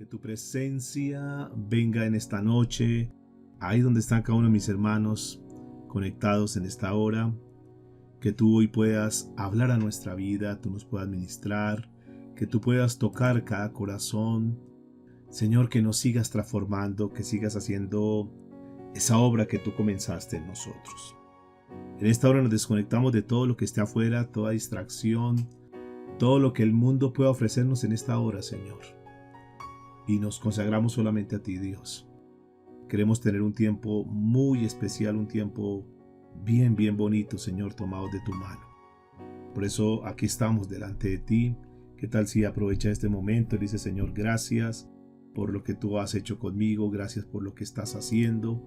tu presencia venga en esta noche, ahí donde están cada uno de mis hermanos conectados en esta hora, que tú hoy puedas hablar a nuestra vida, tú nos puedas ministrar, que tú puedas tocar cada corazón. Señor, que nos sigas transformando, que sigas haciendo esa obra que tú comenzaste en nosotros. En esta hora nos desconectamos de todo lo que esté afuera, toda distracción, todo lo que el mundo pueda ofrecernos en esta hora, Señor. Y nos consagramos solamente a ti, Dios. Queremos tener un tiempo muy especial, un tiempo bien bonito, Señor, tomado de tu mano. Por eso aquí estamos delante de ti. ¿Qué tal si aprovecha este momento y dice, Señor, gracias por lo que tú has hecho conmigo, gracias por lo que estás haciendo,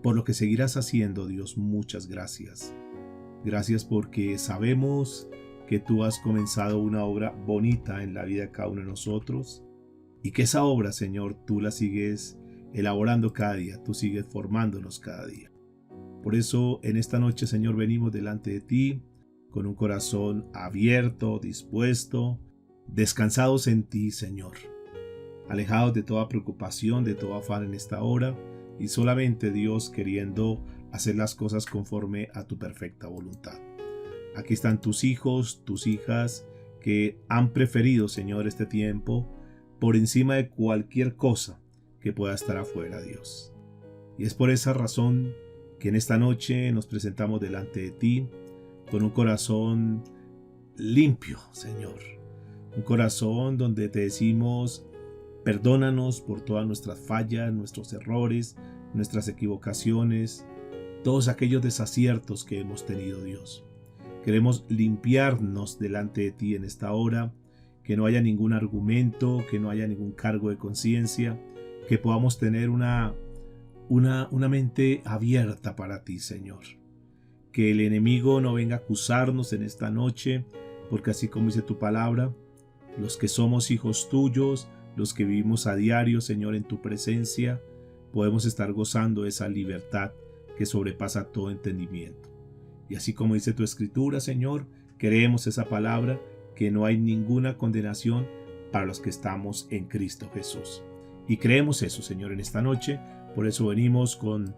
por lo que seguirás haciendo, Dios, muchas gracias. Gracias porque sabemos que tú has comenzado una obra bonita en la vida de cada uno de nosotros y que esa obra, Señor, tú la sigues elaborando cada día, tú sigues formándonos cada día. Por eso en esta noche, Señor, venimos delante de ti con un corazón abierto, dispuesto, descansados en ti, Señor, alejados de toda preocupación, de todo afán en esta hora y solamente, Dios, queriendo hacer las cosas conforme a tu perfecta voluntad. Aquí están tus hijos, tus hijas que han preferido, Señor, este tiempo por encima de cualquier cosa que pueda estar afuera, Dios. Y es por esa razón que en esta noche nos presentamos delante de ti con un corazón limpio, Señor. Un corazón donde te decimos, perdónanos por todas nuestras fallas, nuestros errores, nuestras equivocaciones, todos aquellos desaciertos que hemos tenido, Dios. Queremos limpiarnos delante de ti en esta hora, que no haya ningún argumento, que no haya ningún cargo de conciencia, que podamos tener una mente abierta para ti, Señor. Que el enemigo no venga a acusarnos en esta noche, porque así como dice tu palabra, los que somos hijos tuyos, los que vivimos a diario, Señor, en tu presencia, podemos estar gozando de esa libertad que sobrepasa todo entendimiento. Y así como dice tu escritura, Señor, creemos esa palabra, que no hay ninguna condenación para los que estamos en Cristo Jesús. Y creemos eso, Señor, en esta noche. Por eso venimos con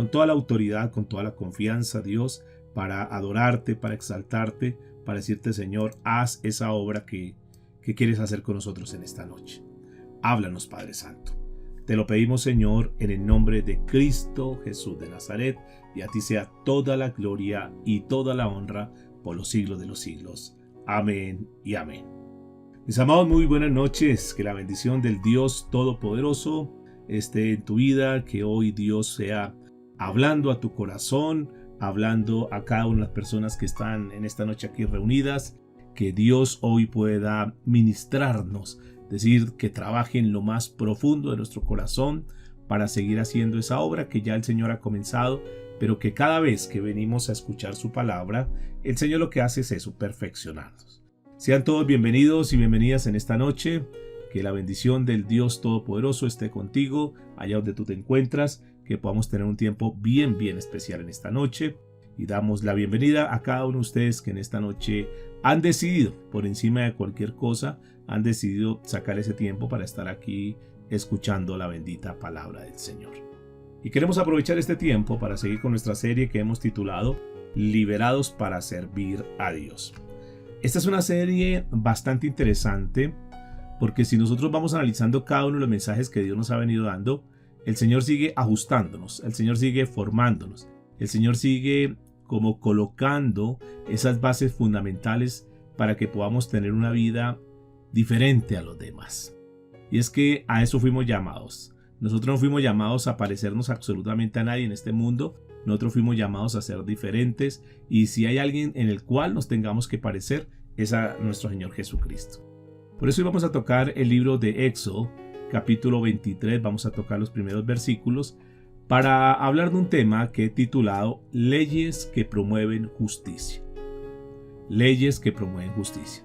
toda la autoridad, con toda la confianza, Dios, para adorarte, para exaltarte, para decirte, Señor, haz esa obra que quieres hacer con nosotros en esta noche. Háblanos, Padre Santo. Te lo pedimos, Señor, en el nombre de Cristo Jesús de Nazaret, y a ti sea toda la gloria y toda la honra por los siglos de los siglos. Amén y amén. Mis amados, muy buenas noches. Que la bendición del Dios Todopoderoso esté en tu vida, que hoy Dios sea hablando a tu corazón, hablando a cada una de las personas que están en esta noche aquí reunidas, que Dios hoy pueda ministrarnos, decir, que trabaje en lo más profundo de nuestro corazón para seguir haciendo esa obra que ya el Señor ha comenzado, pero que cada vez que venimos a escuchar su palabra, el Señor lo que hace es eso, perfeccionarnos. Sean todos bienvenidos y bienvenidas en esta noche. Que la bendición del Dios Todopoderoso esté contigo, allá donde tú te encuentras, que podamos tener un tiempo bien especial en esta noche. Y damos la bienvenida a cada uno de ustedes que en esta noche han decidido, por encima de cualquier cosa, han decidido sacar ese tiempo para estar aquí escuchando la bendita palabra del Señor. Y queremos aprovechar este tiempo para seguir con nuestra serie que hemos titulado Liberados para servir a Dios. Esta es una serie bastante interesante porque si nosotros vamos analizando cada uno de los mensajes que Dios nos ha venido dando, el Señor sigue ajustándonos, el Señor sigue formándonos, el Señor sigue como colocando esas bases fundamentales para que podamos tener una vida diferente a los demás. Y es que a eso fuimos llamados. Nosotros no fuimos llamados a parecernos absolutamente a nadie en este mundo. Nosotros fuimos llamados a ser diferentes, y si hay alguien en el cual nos tengamos que parecer, es a nuestro Señor Jesucristo. Por eso hoy vamos a tocar el libro de Éxodo, capítulo 23. Vamos a tocar los primeros versículos para hablar de un tema que he titulado Leyes que promueven justicia. Leyes que promueven justicia.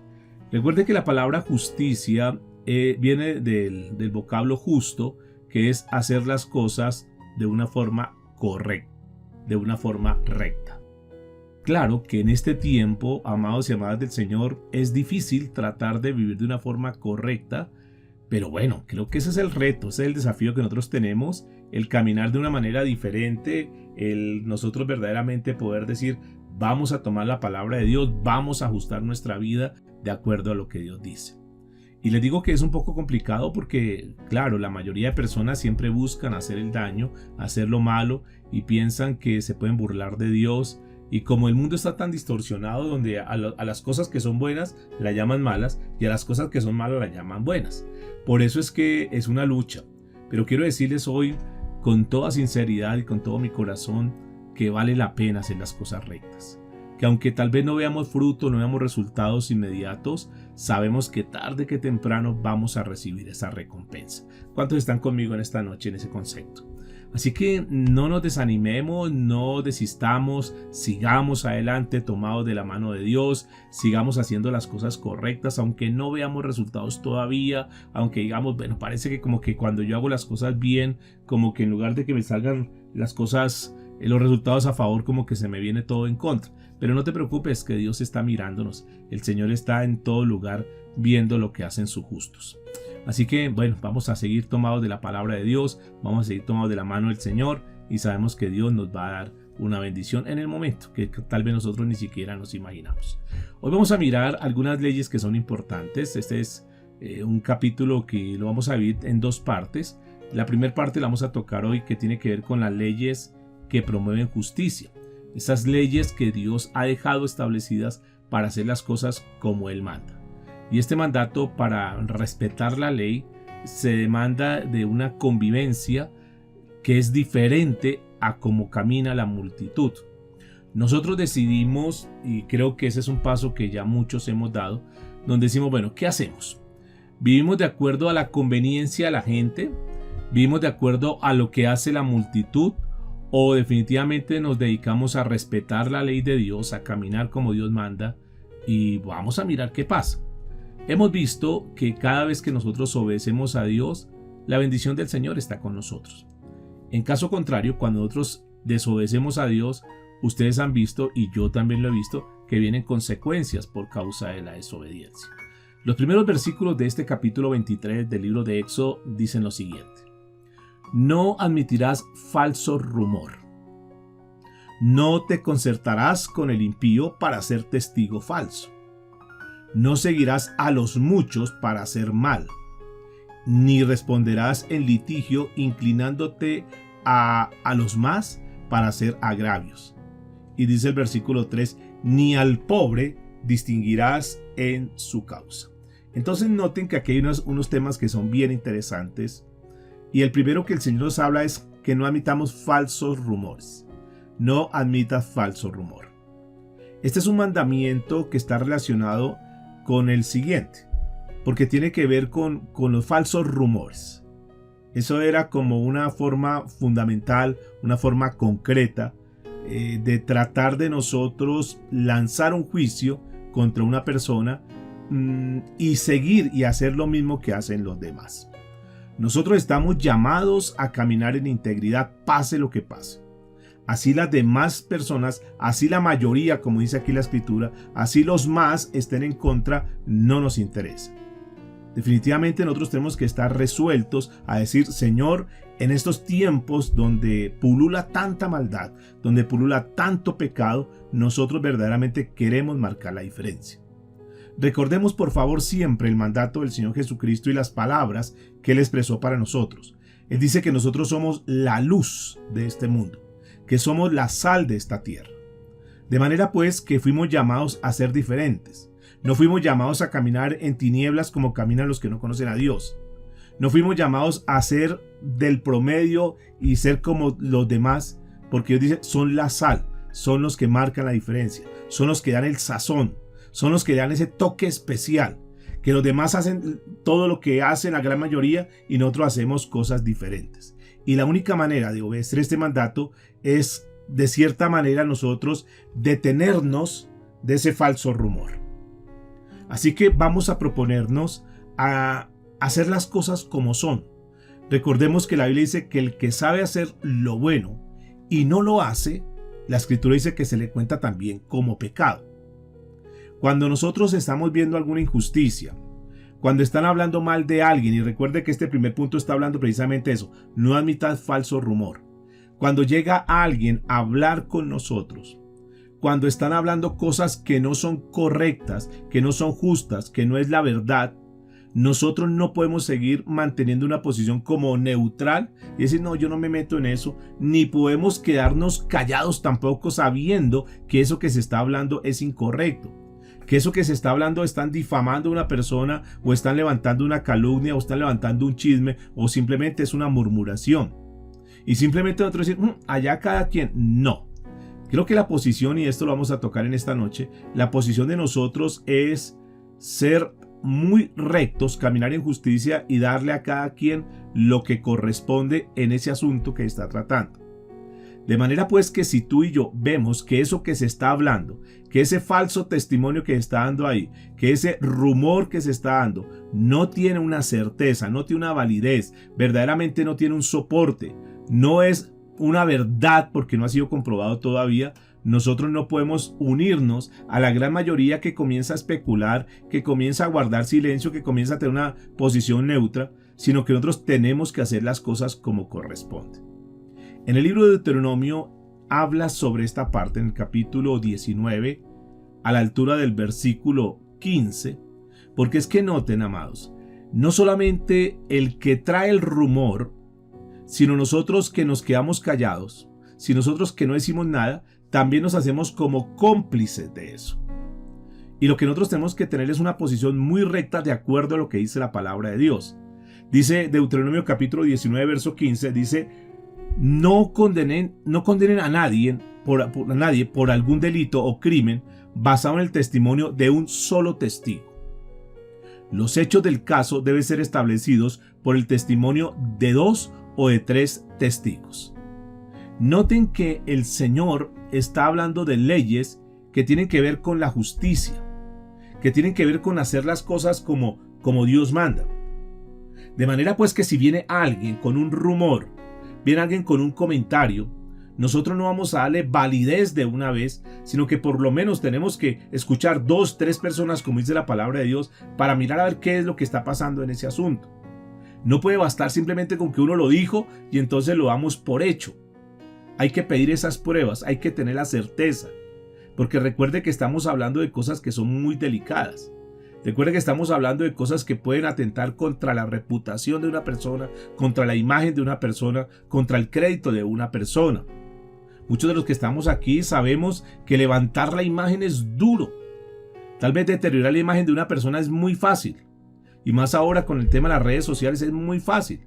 Recuerde que la palabra justicia viene del vocablo justo, que es hacer las cosas de una forma correcta, de una forma recta. Claro que en este tiempo, amados y amadas del Señor, es difícil tratar de vivir de una forma correcta, Pero bueno, creo que ese es el reto, ese es el desafío que nosotros tenemos, el caminar de una manera diferente, el nosotros verdaderamente poder decir, vamos a tomar la palabra de Dios, vamos a ajustar nuestra vida de acuerdo a lo que Dios dice. Y les digo que es un poco complicado porque, claro, la mayoría de personas siempre buscan hacer el daño, hacer lo malo y piensan que se pueden burlar de Dios. Y como el mundo está tan distorsionado, donde a las cosas que son buenas la llaman malas y a las cosas que son malas la llaman buenas. Por eso es que es una lucha. Pero quiero decirles hoy con toda sinceridad y con todo mi corazón que vale la pena hacer las cosas rectas. Que aunque tal vez no veamos fruto, no veamos resultados inmediatos, sabemos que tarde que temprano vamos a recibir esa recompensa. ¿Cuántos están conmigo en esta noche en ese concepto? Así que no nos desanimemos, no desistamos, sigamos adelante tomados de la mano de Dios, sigamos haciendo las cosas correctas, aunque no veamos resultados todavía, aunque digamos, bueno, parece que como que cuando yo hago las cosas bien, como que en lugar de que me salgan las cosas, los resultados a favor, como que se me viene todo en contra. Pero no te preocupes, que Dios está mirándonos, el Señor está en todo lugar viendo lo que hacen sus justos. Así que bueno, vamos a seguir tomados de la palabra de Dios, vamos a seguir tomados de la mano del Señor y sabemos que Dios nos va a dar una bendición en el momento que tal vez nosotros ni siquiera nos imaginamos. Hoy vamos a mirar algunas leyes que son importantes. Este es un capítulo que lo vamos a ver en dos partes. La primera parte la vamos a tocar hoy, que tiene que ver con las leyes que promueven justicia. Esas leyes que Dios ha dejado establecidas para hacer las cosas como Él manda. Y este mandato para respetar la ley se demanda de una convivencia que es diferente a cómo camina la multitud. Nosotros decidimos, y creo que ese es un paso que ya muchos hemos dado, donde decimos, bueno, ¿qué hacemos? ¿Vivimos de acuerdo a la conveniencia de la gente? ¿Vivimos de acuerdo a lo que hace la multitud? ¿O definitivamente nos dedicamos a respetar la ley de Dios, a caminar como Dios manda y vamos a mirar qué pasa? Hemos visto que cada vez que nosotros obedecemos a Dios, la bendición del Señor está con nosotros. En caso contrario, cuando nosotros desobedecemos a Dios, ustedes han visto, y yo también lo he visto, que vienen consecuencias por causa de la desobediencia. Los primeros versículos de este capítulo 23 del libro de Éxodo dicen lo siguiente: no admitirás falso rumor. No te concertarás con el impío para ser testigo falso. No seguirás a los muchos para hacer mal, ni responderás en litigio inclinándote a los más para hacer agravios. Y dice el versículo 3, ni al pobre distinguirás en su causa. Entonces noten que aquí hay unos temas que son bien interesantes. Y el primero que el Señor nos habla es que no admitamos falsos rumores. No admitas falso rumor. Este es un mandamiento que está relacionado con el siguiente, porque tiene que ver con los falsos rumores. Eso era como una forma fundamental, una forma concreta de tratar de nosotros lanzar un juicio contra una persona y seguir y hacer lo mismo que hacen los demás. Nosotros estamos llamados a caminar en integridad, pase lo que pase. Así las demás personas, así la mayoría, como dice aquí la escritura, así los más estén en contra, no nos interesa. Definitivamente nosotros tenemos que estar resueltos a decir, Señor, en estos tiempos donde pulula tanta maldad, donde pulula tanto pecado, nosotros verdaderamente queremos marcar la diferencia. Recordemos por favor siempre el mandato del Señor Jesucristo y las palabras que Él expresó para nosotros. Él dice que nosotros somos la luz de este mundo, que somos la sal de esta tierra. De manera pues que fuimos llamados a ser diferentes. No fuimos llamados a caminar en tinieblas como caminan los que no conocen a Dios. No fuimos llamados a ser del promedio y ser como los demás, porque Dios dice, son la sal, son los que marcan la diferencia, son los que dan el sazón, son los que dan ese toque especial, que los demás hacen todo lo que hacen la gran mayoría y nosotros hacemos cosas diferentes. Y la única manera de obedecer este mandato es, de cierta manera, nosotros detenernos de ese falso rumor. Así que vamos a proponernos a hacer las cosas como son. Recordemos que la Biblia dice que el que sabe hacer lo bueno y no lo hace, la Escritura dice que se le cuenta también como pecado. Cuando nosotros estamos viendo alguna injusticia, Cuando están hablando mal de alguien, y recuerde que este primer punto está hablando precisamente eso, no admitas falso rumor. Cuando llega alguien a hablar con nosotros, cuando están hablando cosas que no son correctas, que no son justas, que no es la verdad, nosotros no podemos seguir manteniendo una posición como neutral y decir, no, yo no me meto en eso, ni podemos quedarnos callados tampoco sabiendo que eso que se está hablando es incorrecto, que eso que se está hablando están difamando a una persona o están levantando una calumnia o están levantando un chisme o simplemente es una murmuración. Y simplemente nosotros decir, allá cada quien, no. Creo que la posición, y esto lo vamos a tocar en esta noche, la posición de nosotros es ser muy rectos, caminar en justicia y darle a cada quien lo que corresponde en ese asunto que está tratando. De manera pues que si tú y yo vemos que eso que se está hablando, que ese falso testimonio que se está dando ahí, que ese rumor que se está dando no tiene una certeza, no tiene una validez, verdaderamente no tiene un soporte, no es una verdad porque no ha sido comprobado todavía, nosotros no podemos unirnos a la gran mayoría que comienza a especular, que comienza a guardar silencio, que comienza a tener una posición neutra, sino que nosotros tenemos que hacer las cosas como corresponde. En el libro de Deuteronomio habla sobre esta parte en el capítulo 19, a la altura del versículo 15, porque es que noten, amados, no solamente el que trae el rumor, sino nosotros que nos quedamos callados, si nosotros que no decimos nada, también nos hacemos como cómplices de eso. Y lo que nosotros tenemos que tener es una posición muy recta de acuerdo a lo que dice la palabra de Dios. Dice Deuteronomio capítulo 19, verso 15, dice, no condenen a nadie por algún delito o crimen basado en el testimonio de un solo testigo. Los hechos del caso deben ser establecidos por el testimonio de 2 o de 3 testigos. Noten que el Señor está hablando de leyes que tienen que ver con la justicia, que tienen que ver con hacer las cosas como Dios manda. De manera pues que si viene alguien con un rumor, viene alguien con un comentario, nosotros no vamos a darle validez de una vez, sino que por lo menos tenemos que escuchar 2, 3 personas, como dice la palabra de Dios, para mirar a ver qué es lo que está pasando en ese asunto. No puede bastar simplemente con que uno lo dijo y entonces lo damos por hecho. Hay que pedir esas pruebas, hay que tener la certeza, porque recuerde que estamos hablando de cosas que son muy delicadas. Recuerde que estamos hablando de cosas que pueden atentar contra la reputación de una persona, contra la imagen de una persona, contra el crédito de una persona. Muchos de los que estamos aquí sabemos que levantar la imagen es duro. Tal vez deteriorar la imagen de una persona es muy fácil. Y más ahora con el tema de las redes sociales es muy fácil.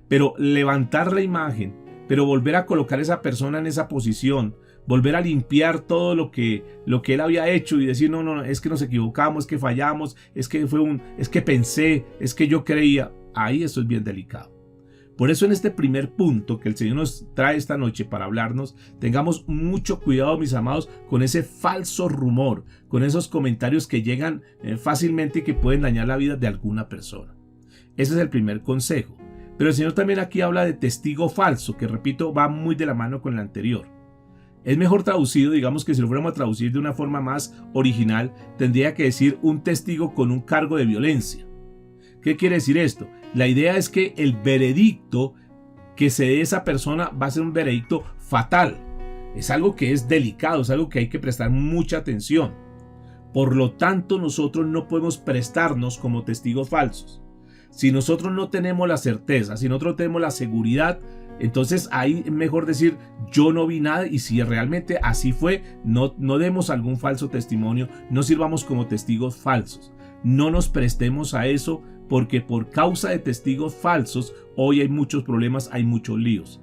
Pero levantar la imagen, pero volver a colocar a esa persona en esa posición, volver a limpiar todo lo que él había hecho y decir, no, es que nos equivocamos, es que fallamos, es que pensé, es que yo creía, ahí eso es bien delicado. Por eso en este primer punto que el Señor nos trae esta noche para hablarnos, tengamos mucho cuidado, mis amados, con ese falso rumor, con esos comentarios que llegan fácilmente y que pueden dañar la vida de alguna persona. Ese es el primer consejo. Pero el Señor también aquí habla de testigo falso, que repito, va muy de la mano con el anterior. Es mejor traducido, digamos que si lo fuéramos a traducir de una forma más original, tendría que decir un testigo con un cargo de violencia. ¿Qué quiere decir esto? La idea es que el veredicto que se dé a esa persona va a ser un veredicto fatal. Es algo que es delicado, es algo que hay que prestar mucha atención. Por lo tanto, nosotros no podemos prestarnos como testigos falsos. Si nosotros no tenemos la certeza, si nosotros no tenemos la seguridad, entonces ahí es mejor decir yo no vi nada, y si realmente así fue, no demos algún falso testimonio, no sirvamos como testigos falsos. No nos prestemos a eso, porque por causa de testigos falsos hoy hay muchos problemas, hay muchos líos.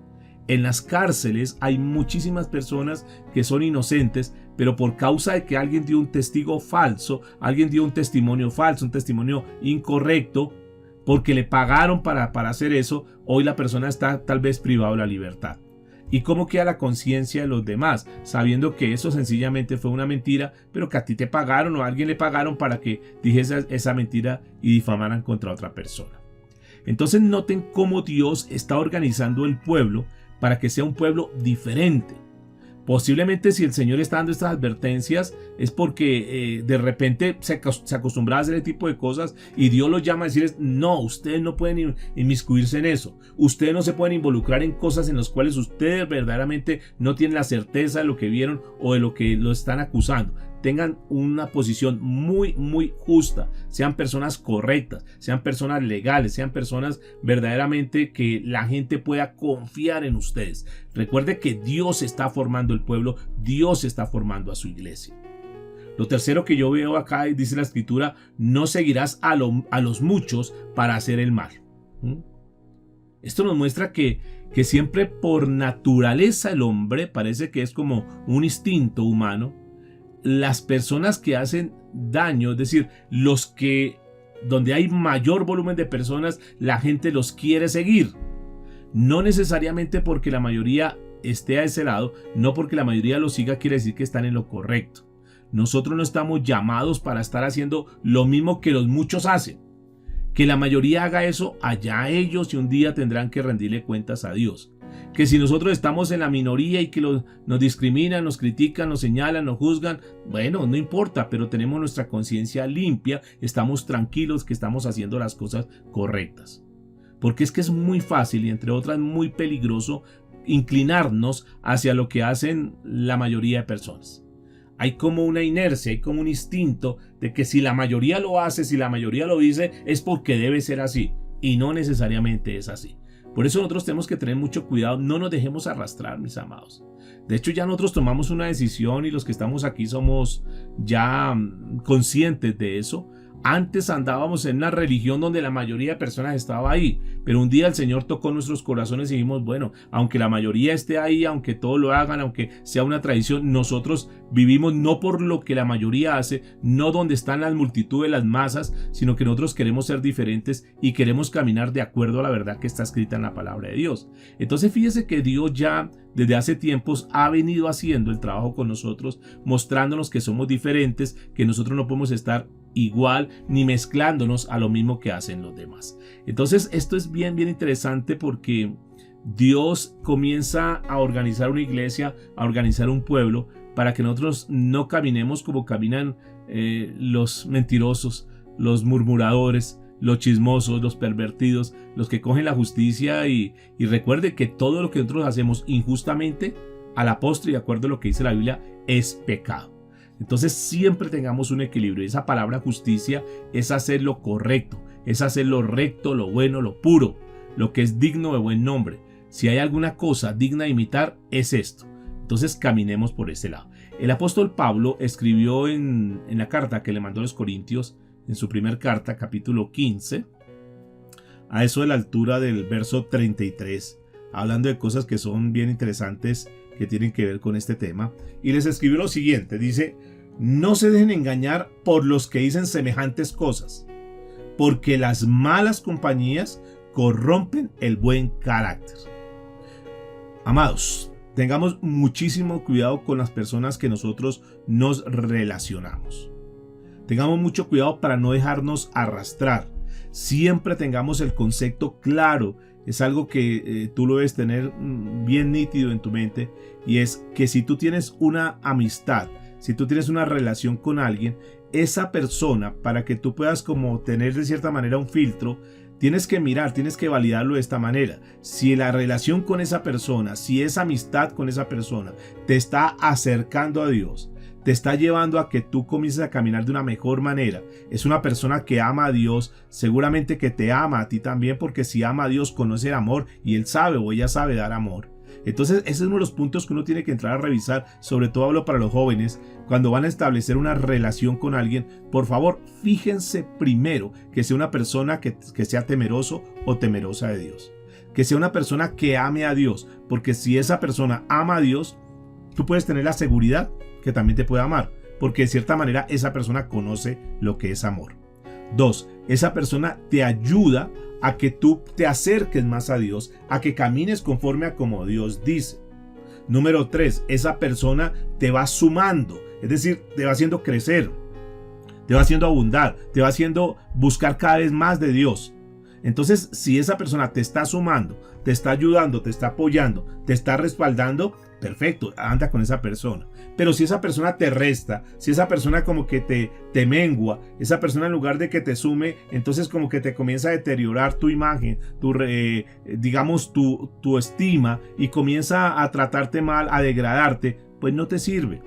En las cárceles hay muchísimas personas que son inocentes, pero por causa de que alguien dio un testigo falso, alguien dio un testimonio falso, un testimonio incorrecto, porque le pagaron para hacer eso, hoy la persona está tal vez privada de la libertad. ¿Y cómo queda la conciencia de los demás? Sabiendo que eso sencillamente fue una mentira, pero que a ti te pagaron o a alguien le pagaron para que dijese esa mentira y difamaran contra otra persona. Entonces noten cómo Dios está organizando el pueblo para que sea un pueblo diferente, Posiblemente si el Señor está dando estas advertencias es porque de repente se acostumbraba a hacer ese tipo de cosas y Dios los llama a decirles, no, ustedes no pueden inmiscuirse en eso. Ustedes no se pueden involucrar en cosas en las cuales ustedes verdaderamente no tienen la certeza de lo que vieron o de lo que lo están acusando. Tengan una posición muy, muy justa. Sean personas correctas, sean personas legales, sean personas verdaderamente que la gente pueda confiar en ustedes. Recuerde que Dios está formando el pueblo, Dios está formando a su iglesia. Lo tercero que yo veo acá, dice la escritura, no seguirás a los muchos para hacer el mal. Esto nos muestra que siempre por naturaleza el hombre parece que es como un instinto humano. Las personas que hacen daño, es decir, donde hay mayor volumen de personas, la gente los quiere seguir. No necesariamente porque la mayoría esté a ese lado, no porque la mayoría lo siga quiere decir que están en lo correcto. Nosotros no estamos llamados para estar haciendo lo mismo que los muchos hacen. Que la mayoría haga eso, allá ellos y un día tendrán que rendirle cuentas a Dios. Que si nosotros estamos en la minoría y que nos discriminan, nos critican, nos señalan, nos juzgan, bueno, no importa, pero tenemos nuestra conciencia limpia, estamos tranquilos que estamos haciendo las cosas correctas. Porque es que es muy fácil y entre otras muy peligroso inclinarnos hacia lo que hacen la mayoría de personas. Hay como una inercia, hay como un instinto de que si la mayoría lo hace, si la mayoría lo dice, es porque debe ser así. Y no necesariamente es así. Por eso nosotros tenemos que tener mucho cuidado, no nos dejemos arrastrar, mis amados. De hecho, ya nosotros tomamos una decisión y los que estamos aquí somos ya conscientes de eso. Antes andábamos en una religión donde la mayoría de personas estaba ahí, pero un día el Señor tocó nuestros corazones y dijimos, bueno, aunque la mayoría esté ahí, aunque todos lo hagan, aunque sea una tradición, nosotros vivimos no por lo que la mayoría hace, no donde están las multitudes, las masas, sino que nosotros queremos ser diferentes y queremos caminar de acuerdo a la verdad que está escrita en la palabra de Dios. Entonces fíjese que Dios ya desde hace tiempos ha venido haciendo el trabajo con nosotros, mostrándonos que somos diferentes, que nosotros no podemos estar igual ni mezclándonos a lo mismo que hacen los demás. Entonces esto es bien interesante porque Dios comienza a organizar una iglesia, a organizar un pueblo para que nosotros no caminemos como caminan los mentirosos, los murmuradores, los chismosos, los pervertidos, los que cogen la justicia y recuerde que todo lo que nosotros hacemos injustamente a la postre, de acuerdo a lo que dice la Biblia, es pecado. Entonces siempre tengamos un equilibrio. Esa palabra justicia es hacer lo correcto, es hacer lo recto, lo bueno, lo puro, lo que es digno de buen nombre. Si hay alguna cosa digna de imitar, es esto. Entonces caminemos por ese lado. El apóstol Pablo escribió en la carta que le mandó a los Corintios, en su primer carta, capítulo 15, a eso de la altura del verso 33, hablando de cosas que son bien interesantes que tienen que ver con este tema, y les escribió lo siguiente, dice, no se dejen engañar por los que dicen semejantes cosas, porque las malas compañías corrompen el buen carácter. Amados, tengamos muchísimo cuidado con las personas que nosotros nos relacionamos. Tengamos mucho cuidado para no dejarnos arrastrar. Siempre tengamos el concepto claro. Es algo que tú lo debes tener bien nítido en tu mente. Y es que si tú tienes una amistad, si tú tienes una relación con alguien, esa persona, para que tú puedas como tener de cierta manera un filtro, tienes que mirar, tienes que validarlo de esta manera. Si la relación con esa persona, si esa amistad con esa persona te está acercando a Dios, te está llevando a que tú comiences a caminar de una mejor manera, es una persona que ama a Dios, seguramente que te ama a ti también, porque si ama a Dios conoce el amor y él sabe o ella sabe dar amor. Entonces ese es uno de los puntos que uno tiene que entrar a revisar, sobre todo hablo para los jóvenes, cuando van a establecer una relación con alguien, por favor fíjense primero que sea una persona que sea temeroso o temerosa de Dios, que sea una persona que ame a Dios, porque si esa persona ama a Dios, tú puedes tener la seguridad que también te puede amar, porque de cierta manera esa persona conoce lo que es amor. 2. Esa persona te ayuda a que tú te acerques más a Dios, a que camines conforme a como Dios dice. Número 3. Esa persona te va sumando, es decir, te va haciendo crecer, te va haciendo abundar, te va haciendo buscar cada vez más de Dios. Entonces, si esa persona te está sumando, te está ayudando, te está apoyando, te está respaldando, perfecto, anda con esa persona. Pero si esa persona te resta, si esa persona como que te mengua, esa persona en lugar de que te sume, entonces como que te comienza a deteriorar tu imagen, digamos tu estima, y comienza a tratarte mal, a degradarte, pues no te sirve.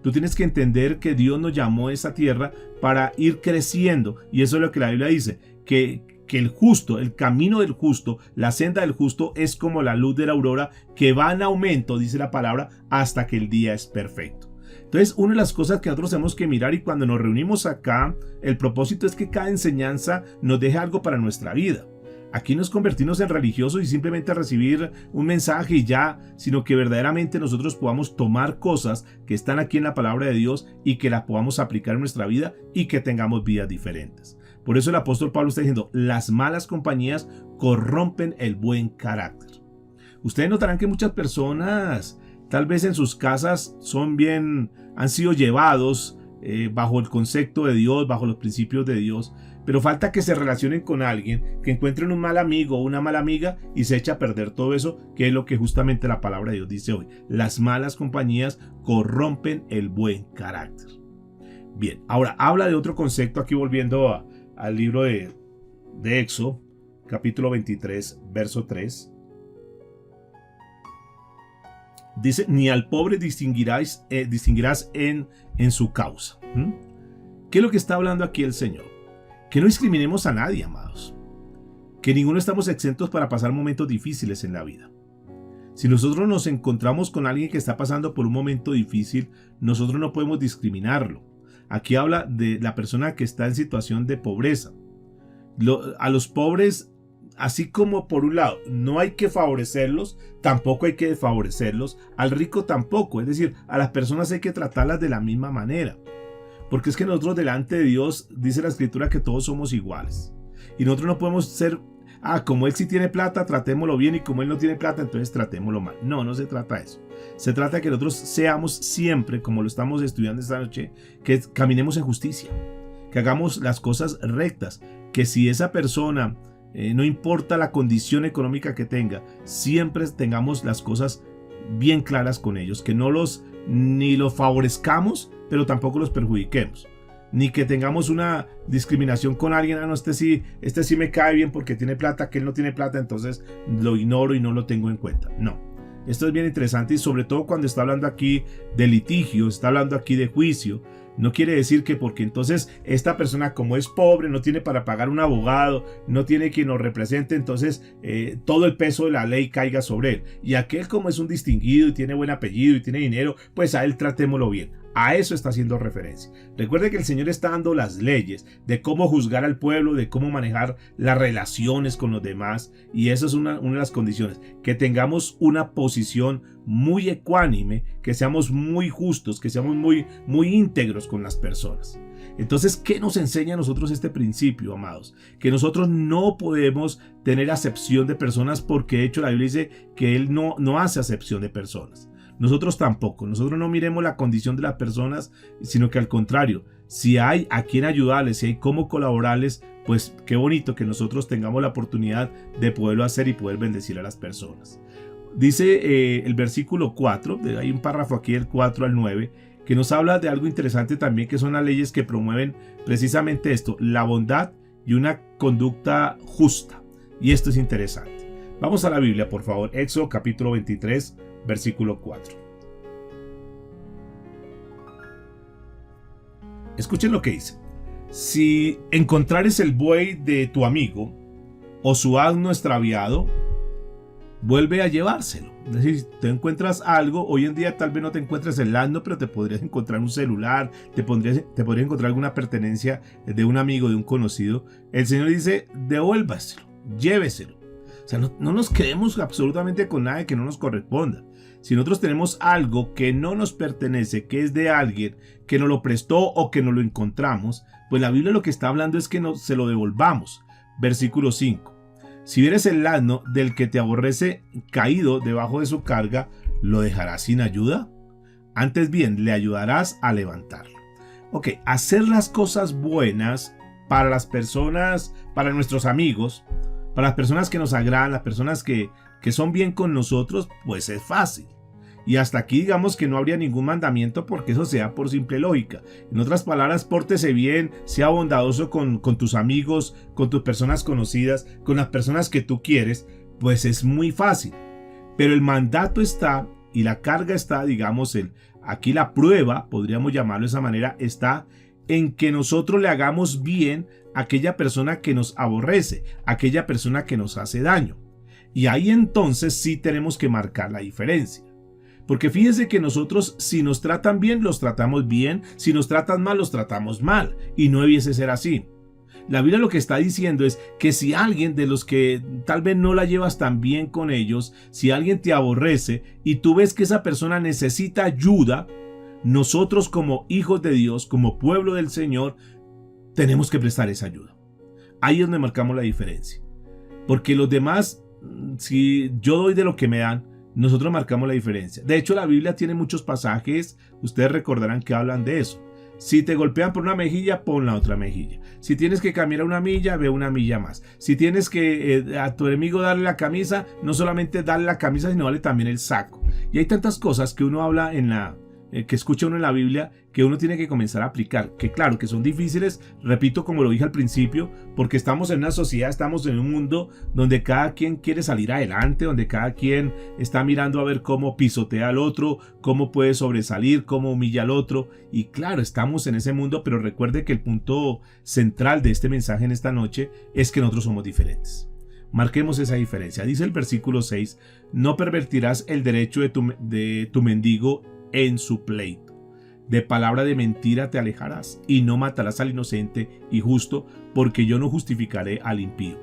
Tú tienes que entender que Dios nos llamó a esa tierra para ir creciendo, y eso es lo que la Biblia dice, que el justo, el camino del justo, la senda del justo es como la luz de la aurora que va en aumento, dice la palabra, hasta que el día es perfecto. Entonces, una de las cosas que nosotros tenemos que mirar, y cuando nos reunimos acá, el propósito es que cada enseñanza nos deje algo para nuestra vida. Aquí no es convertirnos en religiosos y simplemente recibir un mensaje y ya, sino que verdaderamente nosotros podamos tomar cosas que están aquí en la palabra de Dios y que las podamos aplicar en nuestra vida y que tengamos vidas diferentes. Por eso el apóstol Pablo está diciendo, las malas compañías corrompen el buen carácter. Ustedes notarán que muchas personas, tal vez en sus casas, han sido llevados bajo el concepto de Dios, bajo los principios de Dios, pero falta que se relacionen con alguien, que encuentren un mal amigo o una mala amiga y se echa a perder todo eso, que es lo que justamente la palabra de Dios dice hoy. Las malas compañías corrompen el buen carácter. Bien, ahora habla de otro concepto, aquí volviendo al libro de Éxodo, capítulo 23, verso 3. Dice, ni al pobre distinguirás en su causa. ¿Qué es lo que está hablando aquí el Señor? Que no discriminemos a nadie, amados. Que ninguno estamos exentos para pasar momentos difíciles en la vida. Si nosotros nos encontramos con alguien que está pasando por un momento difícil, nosotros no podemos discriminarlo. Aquí habla de la persona que está en situación de pobreza. A los pobres, así como por un lado no hay que favorecerlos, tampoco hay que desfavorecerlos. Al rico tampoco, es decir, a las personas hay que tratarlas de la misma manera. Porque es que nosotros delante de Dios, dice la Escritura, que todos somos iguales. Y nosotros no podemos ser, como él sí tiene plata, tratémoslo bien, y como él no tiene plata, entonces tratémoslo mal. No, no se trata de eso. Se trata de que nosotros seamos siempre, como lo estamos estudiando esta noche, que caminemos en justicia, que hagamos las cosas rectas, que si esa persona, no importa la condición económica que tenga, siempre tengamos las cosas bien claras con ellos, que no ni los favorezcamos, pero tampoco los perjudiquemos. Ni que tengamos una discriminación con alguien, no, este sí me cae bien porque tiene plata, que él no tiene plata, entonces lo ignoro y no lo tengo en cuenta. No, esto es bien interesante, y sobre todo cuando está hablando aquí de litigio, está hablando aquí de juicio. No quiere decir que porque entonces esta persona, como es pobre, no tiene para pagar un abogado, no tiene quien nos represente, entonces todo el peso de la ley caiga sobre él. Y aquel, como es un distinguido y tiene buen apellido y tiene dinero, pues a él tratémoslo bien. A eso está haciendo referencia. Recuerde que el Señor está dando las leyes de cómo juzgar al pueblo, de cómo manejar las relaciones con los demás, y eso es una de las condiciones, que tengamos una posición muy ecuánime, que seamos muy justos, que seamos muy íntegros con las personas. Entonces, ¿qué nos enseña a nosotros este principio, amados? Que nosotros no podemos tener acepción de personas, porque de hecho la Biblia dice que Él no hace acepción de personas. Nosotros tampoco, nosotros no miremos la condición de las personas, sino que al contrario, si hay a quien ayudarles, si hay cómo colaborarles, pues qué bonito que nosotros tengamos la oportunidad de poderlo hacer y poder bendecir a las personas. Dice el versículo 4, hay un párrafo aquí del 4 al 9, que nos habla de algo interesante también, que son las leyes que promueven precisamente esto, la bondad y una conducta justa. Y esto es interesante. Vamos a la Biblia, por favor. Éxodo capítulo 23, versículo 4. Escuchen lo que dice. Si encontrares el buey de tu amigo o su asno extraviado, vuelve a llevárselo. Es decir, si te encuentras algo, hoy en día tal vez no te encuentres el asno, pero te podrías encontrar un celular, te podrías encontrar alguna pertenencia de un amigo, de un conocido. El Señor dice, devuélvaselo, lléveselo. O sea, no nos quedemos absolutamente con nada que no nos corresponda. Si nosotros tenemos algo que no nos pertenece, que es de alguien que nos lo prestó o que nos lo encontramos, pues la Biblia lo que está hablando es que se lo devolvamos. Versículo 5. Si vieres el asno del que te aborrece caído debajo de su carga, ¿lo dejarás sin ayuda? Antes bien, le ayudarás a levantarlo. Ok, hacer las cosas buenas para las personas, para nuestros amigos, para las personas que nos agradan, las personas que son bien con nosotros, pues es fácil. Y hasta aquí digamos que no habría ningún mandamiento porque eso sea por simple lógica. En otras palabras, pórtese bien, sea bondadoso con tus amigos, con tus personas conocidas, con las personas que tú quieres, pues es muy fácil. Pero el mandato está y la carga está, digamos, aquí la prueba, podríamos llamarlo de esa manera, está en que nosotros le hagamos bien a aquella persona que nos aborrece, a aquella persona que nos hace daño. Y ahí entonces sí tenemos que marcar la diferencia. Porque fíjense que nosotros, si nos tratan bien, los tratamos bien, si nos tratan mal, los tratamos mal, y no debiese ser así. La Biblia lo que está diciendo es que si alguien de los que tal vez no la llevas tan bien con ellos, si alguien te aborrece y tú ves que esa persona necesita ayuda, nosotros como hijos de Dios, como pueblo del Señor, tenemos que prestar esa ayuda. Ahí es donde marcamos la diferencia. Porque los demás, si yo doy de lo que me dan, nosotros marcamos la diferencia. De hecho, la Biblia tiene muchos pasajes, ustedes recordarán que hablan de eso. Si te golpean por una mejilla, pon la otra mejilla. Si tienes que caminar una milla, ve una milla más. Si tienes que a tu enemigo darle la camisa, no solamente darle la camisa, sino darle también el saco. Y hay tantas cosas que uno habla que escucha uno en la Biblia, que uno tiene que comenzar a aplicar, que claro, que son difíciles, repito como lo dije al principio, porque estamos en una sociedad, estamos en un mundo donde cada quien quiere salir adelante, donde cada quien está mirando a ver cómo pisotea al otro, cómo puede sobresalir, cómo humilla al otro, y claro, estamos en ese mundo, pero recuerde que el punto central de este mensaje en esta noche es que nosotros somos diferentes. Marquemos esa diferencia. Dice el versículo 6, no pervertirás el derecho de tu mendigo en su pleito. De palabra de mentira te alejarás, y no matarás al inocente y justo, porque yo no justificaré al impío.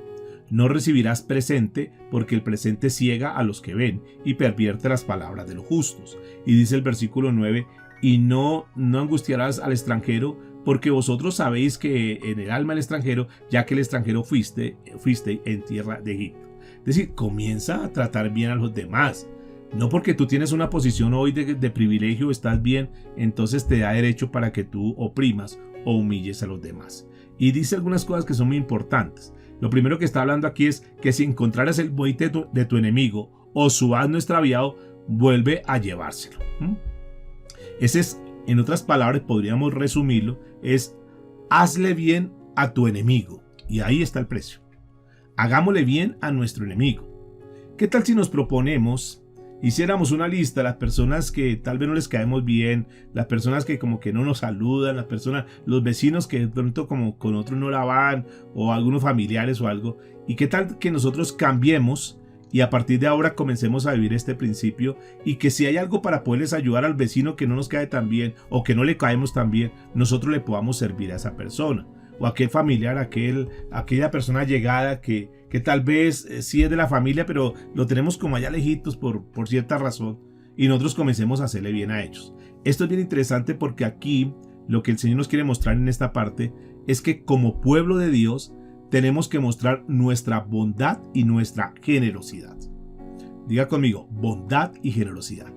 No recibirás presente, porque el presente ciega a los que ven, y pervierte las palabras de los justos. Y dice el versículo 9, y no angustiarás al extranjero, porque vosotros sabéis que en el alma del extranjero, ya que el extranjero fuiste en tierra de Egipto. Es decir, comienza a tratar bien a los demás. No porque tú tienes una posición hoy de privilegio, estás bien, entonces te da derecho para que tú oprimas o humilles a los demás. Y dice algunas cosas que son muy importantes. Lo primero que está hablando aquí es que si encontraras el buey de tu enemigo o su asno extraviado, vuelve a llevárselo. Ese es, en otras palabras, podríamos resumirlo, es hazle bien a tu enemigo. Y ahí está el precio. Hagámosle bien a nuestro enemigo. ¿Qué tal si nos proponemos, hiciéramos una lista de las personas que tal vez no les caemos bien, las personas que como que no nos saludan, los vecinos que de pronto como con otros no la van, o algunos familiares o algo, y qué tal que nosotros cambiemos y a partir de ahora comencemos a vivir este principio, y que si hay algo para poderles ayudar al vecino que no nos cae tan bien o que no le caemos tan bien, nosotros le podamos servir a esa persona, o a aquel familiar, aquella persona llegada que tal vez sí es de la familia, pero lo tenemos como allá lejitos por cierta razón, y nosotros comencemos a hacerle bien a ellos. Esto es bien interesante porque aquí lo que el Señor nos quiere mostrar en esta parte es que como pueblo de Dios tenemos que mostrar nuestra bondad y nuestra generosidad. Diga conmigo, bondad y generosidad.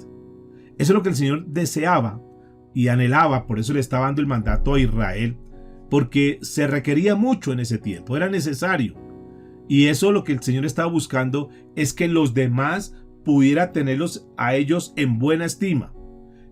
Eso es lo que el Señor deseaba y anhelaba, por eso le estaba dando el mandato a Israel, porque se requería mucho en ese tiempo, era necesario. Y eso lo que el Señor estaba buscando es que los demás pudiera tenerlos a ellos en buena estima,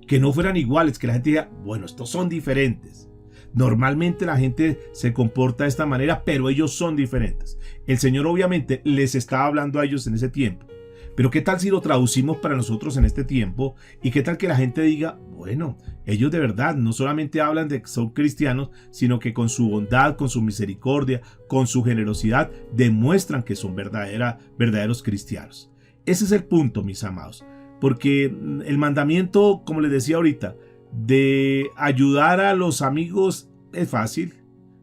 que no fueran iguales, que la gente diga, bueno, estos son diferentes. Normalmente la gente se comporta de esta manera, pero ellos son diferentes. El Señor obviamente les estaba hablando a ellos en ese tiempo. Pero ¿qué tal si lo traducimos para nosotros en este tiempo? ¿Y qué tal que la gente diga, bueno, ellos de verdad no solamente hablan de que son cristianos, sino que con su bondad, con su misericordia, con su generosidad, demuestran que son verdaderos cristianos? Ese es el punto, mis amados. Porque el mandamiento, como les decía ahorita, de ayudar a los amigos es fácil.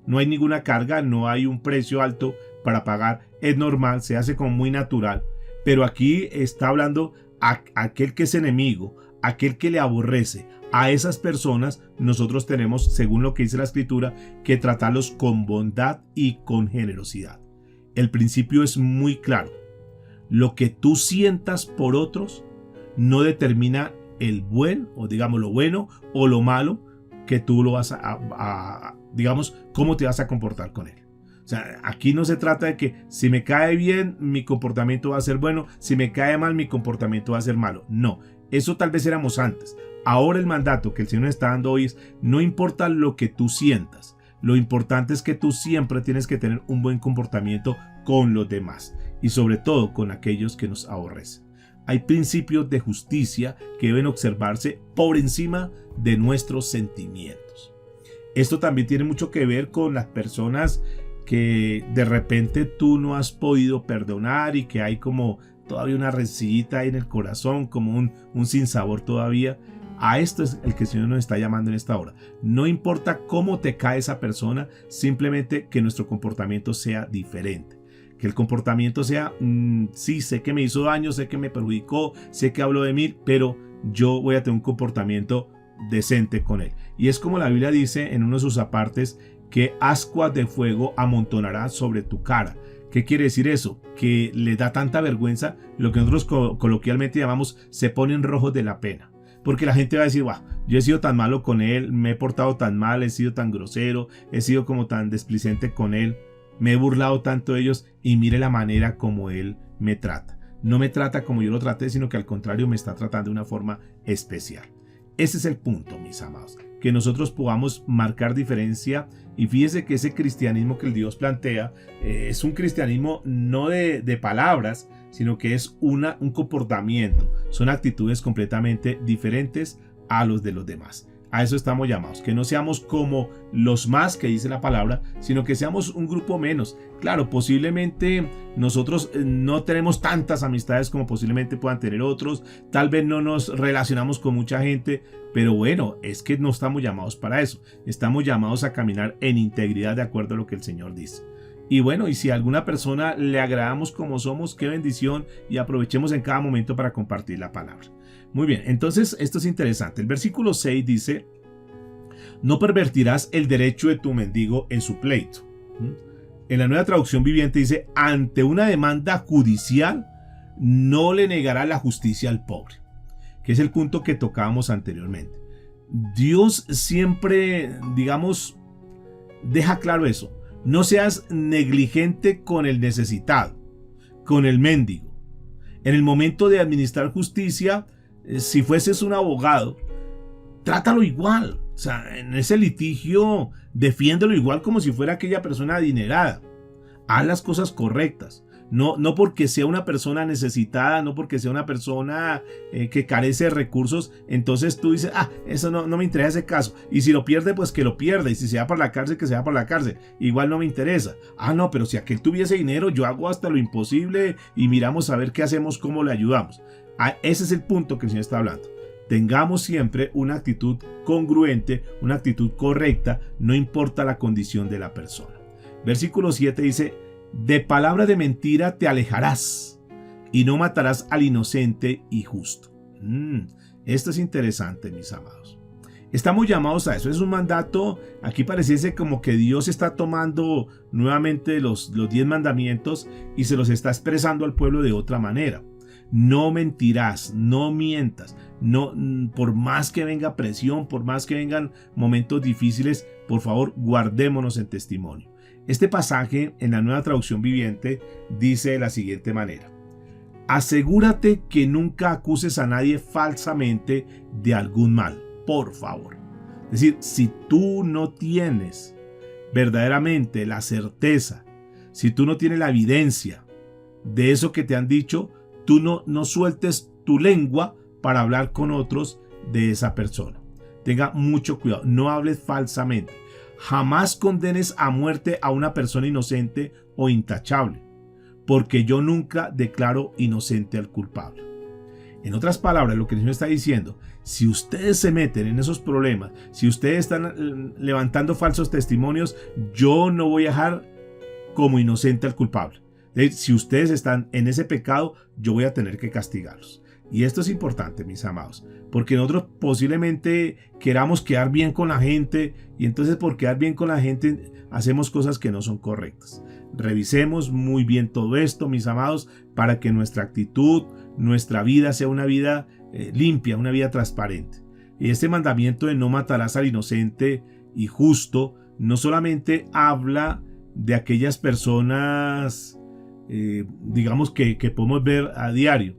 No hay ninguna carga, no hay un precio alto para pagar. Es normal, se hace como muy natural. Pero aquí está hablando a aquel que es enemigo, aquel que le aborrece. A esas personas nosotros tenemos, según lo que dice la Escritura, que tratarlos con bondad y con generosidad. El principio es muy claro. Lo que tú sientas por otros no determina el buen, o digamos lo bueno o lo malo que tú lo vas digamos, cómo te vas a comportar con él. O sea, aquí no se trata de que si me cae bien, mi comportamiento va a ser bueno, si me cae mal, mi comportamiento va a ser malo. No, eso tal vez éramos antes. Ahora el mandato que el Señor nos está dando hoy es, no importa lo que tú sientas, lo importante es que tú siempre tienes que tener un buen comportamiento con los demás y sobre todo con aquellos que nos aborrecen. Hay principios de justicia que deben observarse por encima de nuestros sentimientos. Esto también tiene mucho que ver con las personas que de repente tú no has podido perdonar y que hay como todavía una rencillita ahí en el corazón, como un sinsabor todavía. A esto es el que el Señor nos está llamando en esta hora. No importa cómo te cae esa persona, simplemente que nuestro comportamiento sea diferente. Que el comportamiento sea, sí, sé que me hizo daño, sé que me perjudicó, sé que habló de mí, pero yo voy a tener un comportamiento decente con él. Y es como la Biblia dice en uno de sus apartes, que ascuas de fuego amontonará sobre tu cara. ¿Qué quiere decir eso? Que le da tanta vergüenza, lo que nosotros coloquialmente llamamos, se ponen rojos de la pena. Porque la gente va a decir, wow, yo he sido tan malo con él, me he portado tan mal, he sido tan grosero, he sido como tan desplicente con él, me he burlado tanto de ellos y mire la manera como él me trata. No me trata como yo lo traté, sino que al contrario me está tratando de una forma especial. Ese es el punto, mis amados, que nosotros podamos marcar diferencia. Y fíjese que ese cristianismo que el Dios plantea es un cristianismo no de palabras, sino que es un comportamiento. Son actitudes completamente diferentes a los de los demás. A eso estamos llamados, que no seamos como los más que dice la palabra, sino que seamos un grupo menos. Claro, posiblemente nosotros no tenemos tantas amistades como posiblemente puedan tener otros, tal vez no nos relacionamos con mucha gente, pero bueno, es que no estamos llamados para eso. Estamos llamados a caminar en integridad de acuerdo a lo que el Señor dice. Y bueno, y si a alguna persona le agradamos como somos, qué bendición, y aprovechemos en cada momento para compartir la palabra. Muy bien, entonces esto es interesante. El versículo 6 dice, no pervertirás el derecho de tu mendigo en su pleito. En la Nueva Traducción Viviente dice, ante una demanda judicial no le negará la justicia al pobre, que es el punto que tocábamos anteriormente. Dios siempre, digamos, deja claro eso. No seas negligente con el necesitado, con el mendigo. En el momento de administrar justicia, si fueses un abogado, trátalo igual. O sea, en ese litigio, defiéndelo igual como si fuera aquella persona adinerada. Haz las cosas correctas. No porque sea una persona necesitada, no porque sea una persona que carece de recursos, entonces tú dices, eso no me interesa ese caso. Y si lo pierde, pues que lo pierda. Y si se va para la cárcel, que se va para la cárcel. Igual no me interesa. No, pero si aquel tuviese dinero, yo hago hasta lo imposible y miramos a ver qué hacemos, cómo le ayudamos. Ese es el punto que el Señor está hablando. Tengamos siempre una actitud congruente, una actitud correcta, no importa la condición de la persona. Versículo 7 dice, de palabra de mentira te alejarás y no matarás al inocente y justo. Esto es interesante, mis amados. Estamos llamados a eso, es un mandato. Aquí pareciese como que Dios está tomando nuevamente los 10 mandamientos y se los está expresando al pueblo de otra manera. No mentirás, no mientas, no, por más que venga presión, por más que vengan momentos difíciles, por favor, guardémonos en testimonio. Este pasaje en la Nueva Traducción Viviente dice de la siguiente manera: asegúrate que nunca acuses a nadie falsamente de algún mal, por favor. Es decir, si tú no tienes verdaderamente la certeza, si tú no tienes la evidencia de eso que te han dicho, tú no sueltes tu lengua para hablar con otros de esa persona. Tenga mucho cuidado, no hables falsamente. Jamás condenes a muerte a una persona inocente o intachable, porque yo nunca declaro inocente al culpable. En otras palabras, lo que el Señor está diciendo, si ustedes se meten en esos problemas, si ustedes están levantando falsos testimonios, yo no voy a dejar como inocente al culpable. Si ustedes están en ese pecado, yo voy a tener que castigarlos. Y esto es importante, mis amados, porque nosotros posiblemente queramos quedar bien con la gente y entonces por quedar bien con la gente hacemos cosas que no son correctas. Revisemos muy bien todo esto, mis amados, para que nuestra actitud, nuestra vida sea una vida limpia, una vida transparente. Y este mandamiento de no matarás al inocente y justo no solamente habla de aquellas personas, digamos que podemos ver a diario.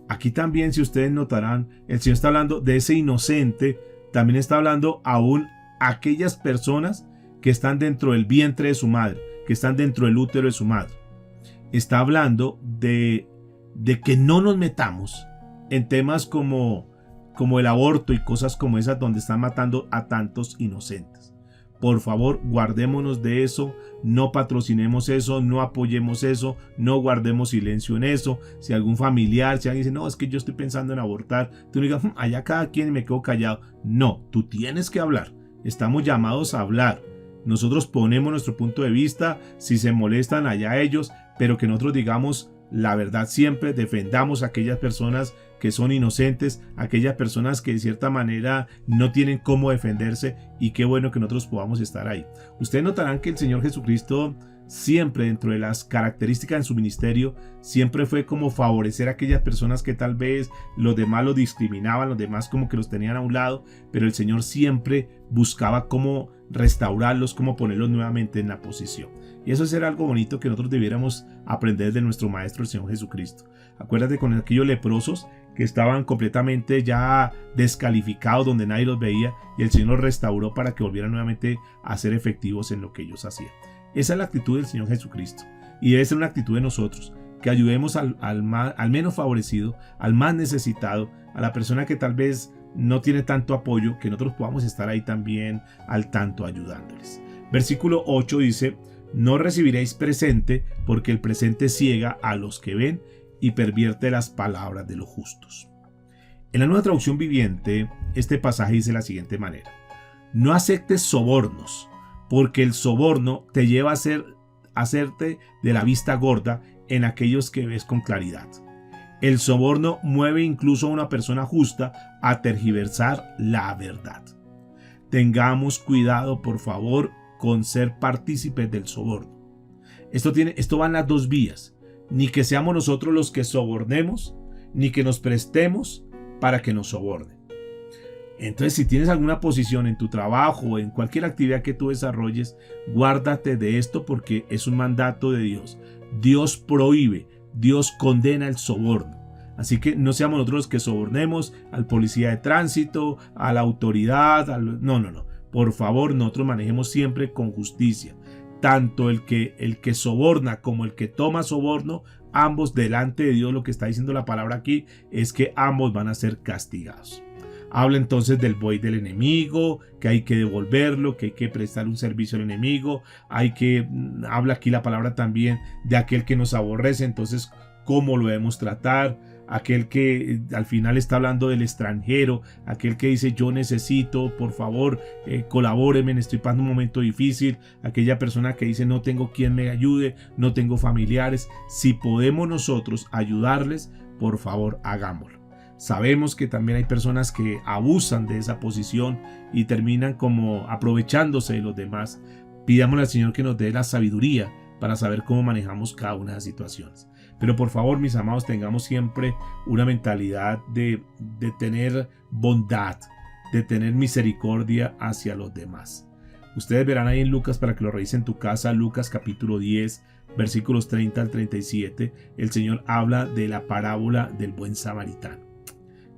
Aquí también, si ustedes notarán, el Señor está hablando de ese inocente, también está hablando aún a aquellas personas que están dentro del vientre de su madre, que están dentro del útero de su madre. Está hablando de que no nos metamos en temas como el aborto y cosas como esas donde están matando a tantos inocentes. Por favor, guardémonos de eso, no patrocinemos eso, no apoyemos eso, no guardemos silencio en eso. Si algún familiar, si alguien dice, no, es que yo estoy pensando en abortar, tú no digas, allá cada quien y me quedo callado. No, tú tienes que hablar, estamos llamados a hablar. Nosotros ponemos nuestro punto de vista, si se molestan allá ellos, pero que nosotros digamos la verdad siempre, defendamos a aquellas personas que son inocentes, aquellas personas que de cierta manera no tienen cómo defenderse, y qué bueno que nosotros podamos estar ahí. Ustedes notarán que el Señor Jesucristo siempre, dentro de las características en su ministerio, siempre fue como favorecer a aquellas personas que tal vez los demás los discriminaban, los demás como que los tenían a un lado, pero el Señor siempre buscaba cómo restaurarlos, cómo ponerlos nuevamente en la posición. Y eso era algo bonito que nosotros debiéramos aprender de nuestro Maestro, el Señor Jesucristo. Acuérdate con aquellos leprosos que estaban completamente ya descalificados, donde nadie los veía, y el Señor los restauró para que volvieran nuevamente a ser efectivos en lo que ellos hacían. Esa es la actitud del Señor Jesucristo, y debe ser una actitud de nosotros, que ayudemos al menos favorecido, al más necesitado, a la persona que tal vez no tiene tanto apoyo, que nosotros podamos estar ahí también al tanto ayudándoles. Versículo 8 dice: no recibiréis presente, porque el presente ciega a los que ven y pervierte las palabras de los justos. En la Nueva Traducción Viviente, este pasaje dice de la siguiente manera: no aceptes sobornos, porque el soborno te lleva a hacerte de la vista gorda en aquellos que ves con claridad. El soborno mueve incluso a una persona justa a tergiversar la verdad. Tengamos cuidado, por favor, con ser partícipes del soborno. Esto va en las dos vías. Ni que seamos nosotros los que sobornemos, ni que nos prestemos para que nos sobornen. Entonces, si tienes alguna posición en tu trabajo o en cualquier actividad que tú desarrolles, guárdate de esto, porque es un mandato de Dios. Dios prohíbe, Dios condena el soborno. Así que no seamos nosotros los que sobornemos al policía de tránsito, a la autoridad. No. Por favor, nosotros manejemos siempre con justicia. Tanto el que soborna como el que toma soborno, ambos delante de Dios, lo que está diciendo la palabra aquí es que ambos van a ser castigados. Habla entonces del buey del enemigo, que hay que devolverlo, que hay que prestar un servicio al enemigo. Habla aquí la palabra también de aquel que nos aborrece, entonces cómo lo debemos tratar. Aquel que al final está hablando del extranjero, aquel que dice yo necesito, por favor, colabóreme, estoy pasando un momento difícil. Aquella persona que dice no tengo quien me ayude, no tengo familiares. Si podemos nosotros ayudarles, por favor, hagámoslo. Sabemos que también hay personas que abusan de esa posición y terminan como aprovechándose de los demás. Pidámosle al Señor que nos dé la sabiduría para saber cómo manejamos cada una de las situaciones. Pero por favor, mis amados, tengamos siempre una mentalidad de tener bondad, de tener misericordia hacia los demás. Ustedes verán ahí en Lucas, para que lo revisen en tu casa, Lucas capítulo 10, versículos 30 al 37, el Señor habla de la parábola del buen samaritano.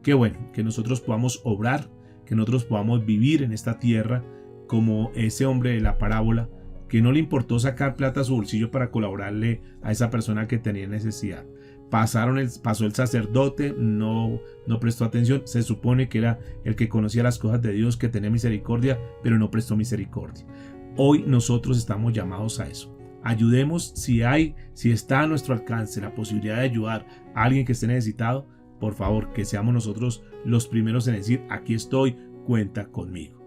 Qué bueno que nosotros podamos obrar, que nosotros podamos vivir en esta tierra como ese hombre de la parábola, que no le importó sacar plata a su bolsillo para colaborarle a esa persona que tenía necesidad. Pasó el sacerdote, no prestó atención. Se supone que era el que conocía las cosas de Dios, que tenía misericordia, pero no prestó misericordia. Hoy nosotros estamos llamados a eso. Ayudemos si está a nuestro alcance la posibilidad de ayudar a alguien que esté necesitado. Por favor, que seamos nosotros los primeros en decir: aquí estoy, cuenta conmigo.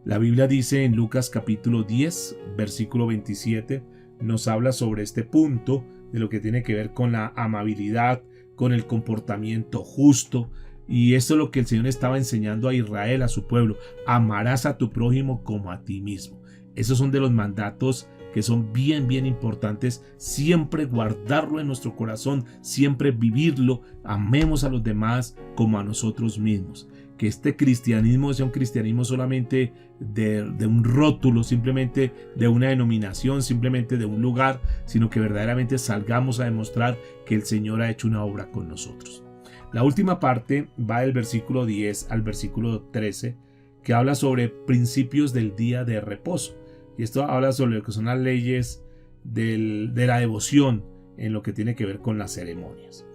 La Biblia dice en Lucas capítulo 10, versículo 27, nos habla sobre este punto de lo que tiene que ver con la amabilidad, con el comportamiento justo. Y esto es lo que el Señor estaba enseñando a Israel, a su pueblo: amarás a tu prójimo como a ti mismo. Esos son de los mandatos que son bien importantes, siempre guardarlo en nuestro corazón, siempre vivirlo. Amemos a los demás como a nosotros mismos. que este cristianismo sea un cristianismo solamente de un rótulo, simplemente de una denominación, simplemente de un lugar, sino que verdaderamente salgamos a demostrar que el Señor ha hecho una obra con nosotros. La última parte va del versículo 10 al versículo 13, que habla sobre principios del día de reposo. Y esto habla sobre lo que son las leyes de la devoción en lo que tiene que ver con las ceremonias.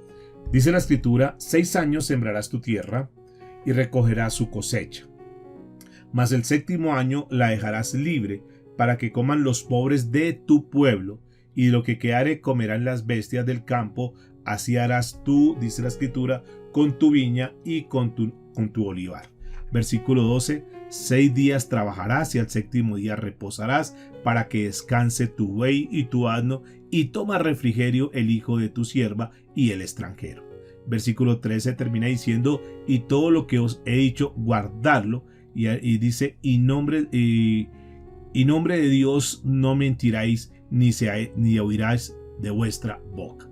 Dice la Escritura: 6 años sembrarás tu tierra y recogerás su cosecha. Mas el 7º año la dejarás libre para que coman los pobres de tu pueblo, y de lo que quedare comerán las bestias del campo. Así harás tú, dice la Escritura, con tu viña y con tu olivar. Versículo 12: 6 días trabajarás y al 7º día reposarás, para que descanse tu buey y tu asno, y toma refrigerio el hijo de tu sierva y el extranjero. Versículo 13 termina diciendo: y todo lo que os he dicho, guardadlo. Y dice: y nombre de Dios no mentiráis, ni oiráis de vuestra boca.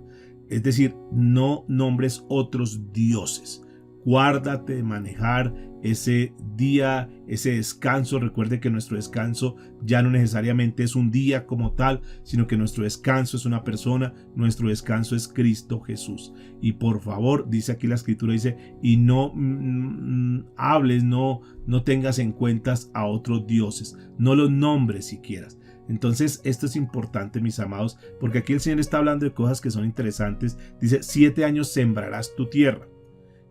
Es decir, no nombres otros dioses. Guárdate de manejar ese día, ese descanso. Recuerde que nuestro descanso ya no necesariamente es un día como tal, sino que nuestro descanso es una persona, nuestro descanso es Cristo Jesús. Y por favor, dice aquí la Escritura, dice: y no hables, no tengas en cuenta a otros dioses, no los nombres siquiera. Entonces esto es importante, mis amados, porque aquí el Señor está hablando de cosas que son interesantes. Dice: 7 años sembrarás tu tierra.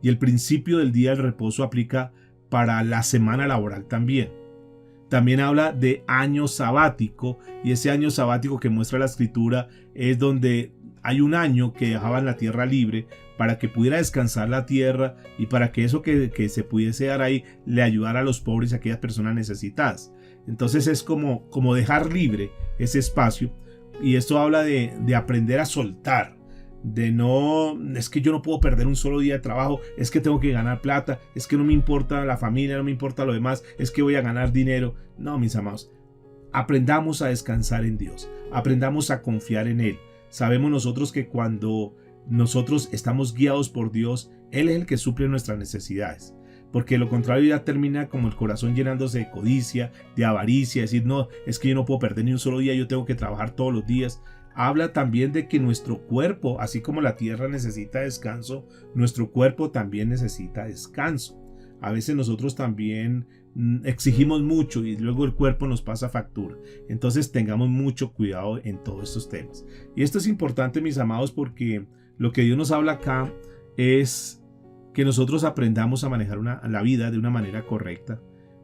Y el principio del día del reposo aplica para la semana laboral también. También habla de año sabático, y ese año sabático que muestra la Escritura es donde hay un año que dejaban la tierra libre para que pudiera descansar la tierra y para que eso que se pudiese dar ahí le ayudara a los pobres y a aquellas personas necesitadas. Entonces es como dejar libre ese espacio, y esto habla de aprender a soltar. De no, es que yo no puedo perder un solo día de trabajo, es que tengo que ganar plata, es que no me importa la familia, no me importa lo demás, es que voy a ganar dinero. No, mis amados, aprendamos a descansar en Dios, aprendamos a confiar en Él. Sabemos nosotros que cuando nosotros estamos guiados por Dios, Él es el que suple nuestras necesidades. Porque lo contrario ya termina como el corazón llenándose de codicia, de avaricia, decir: no, es que yo no puedo perder ni un solo día, yo tengo que trabajar todos los días. Habla también de que nuestro cuerpo, así como la tierra necesita descanso, nuestro cuerpo también necesita descanso. A veces nosotros también exigimos mucho y luego el cuerpo nos pasa factura. Entonces tengamos mucho cuidado en todos estos temas. Y esto es importante, mis amados, porque lo que Dios nos habla acá es que nosotros aprendamos a manejar la vida de una manera correcta,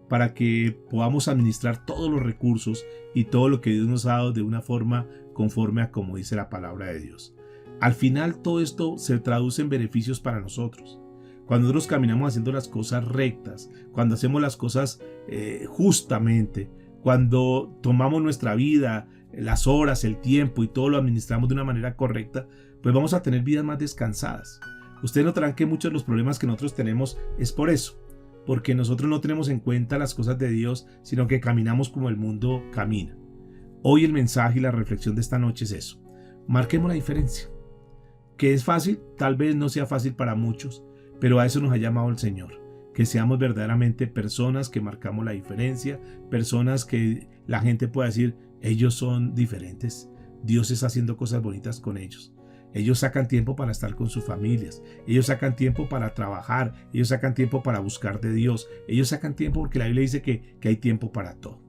para que podamos administrar todos los recursos y todo lo que Dios nos ha dado de una forma conforme a como dice la palabra de Dios. Al final todo esto se traduce en beneficios para nosotros. Cuando nosotros caminamos haciendo las cosas rectas, cuando hacemos las cosas justamente, cuando tomamos nuestra vida, las horas, el tiempo y todo lo administramos de una manera correcta, pues vamos a tener vidas más descansadas. Ustedes notarán que muchos de los problemas que nosotros tenemos es por eso, porque nosotros no tenemos en cuenta las cosas de Dios, sino que caminamos como el mundo camina. Hoy el mensaje y la reflexión de esta noche es eso. Marquemos la diferencia. ¿Que es fácil? Tal vez no sea fácil para muchos, pero a eso nos ha llamado el Señor. Que seamos verdaderamente personas que marcamos la diferencia, personas que la gente pueda decir: ellos son diferentes, Dios está haciendo cosas bonitas con ellos. Ellos sacan tiempo para estar con sus familias, ellos sacan tiempo para trabajar, ellos sacan tiempo para buscar de Dios, ellos sacan tiempo porque la Biblia dice que hay tiempo para todo.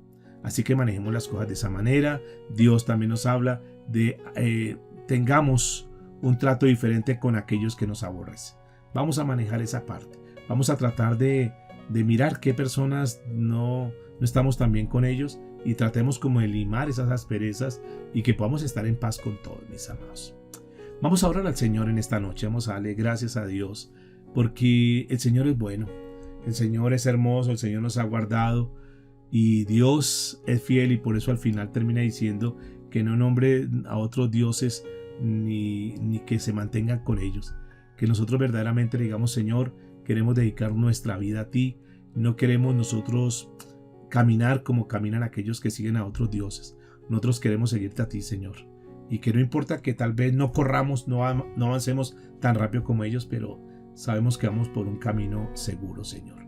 Así que manejemos las cosas de esa manera. Dios también nos habla de tengamos un trato diferente con aquellos que nos aborrecen. Vamos a manejar esa parte, vamos a tratar de mirar qué personas no estamos tan bien con ellos, y tratemos como de limar esas asperezas y que podamos estar en paz con todos, mis amados. Vamos a orar al Señor en esta noche, vamos a darle gracias a Dios, porque el Señor es bueno, el Señor es hermoso, el Señor nos ha guardado y Dios es fiel, y por eso al final termina diciendo que no nombre a otros dioses ni que se mantengan con ellos. Que nosotros verdaderamente le digamos: Señor, queremos dedicar nuestra vida a ti, no queremos nosotros caminar como caminan aquellos que siguen a otros dioses. Nosotros queremos seguirte a ti, Señor. Y que no importa que tal vez no corramos, no avancemos tan rápido como ellos, pero sabemos que vamos por un camino seguro, Señor.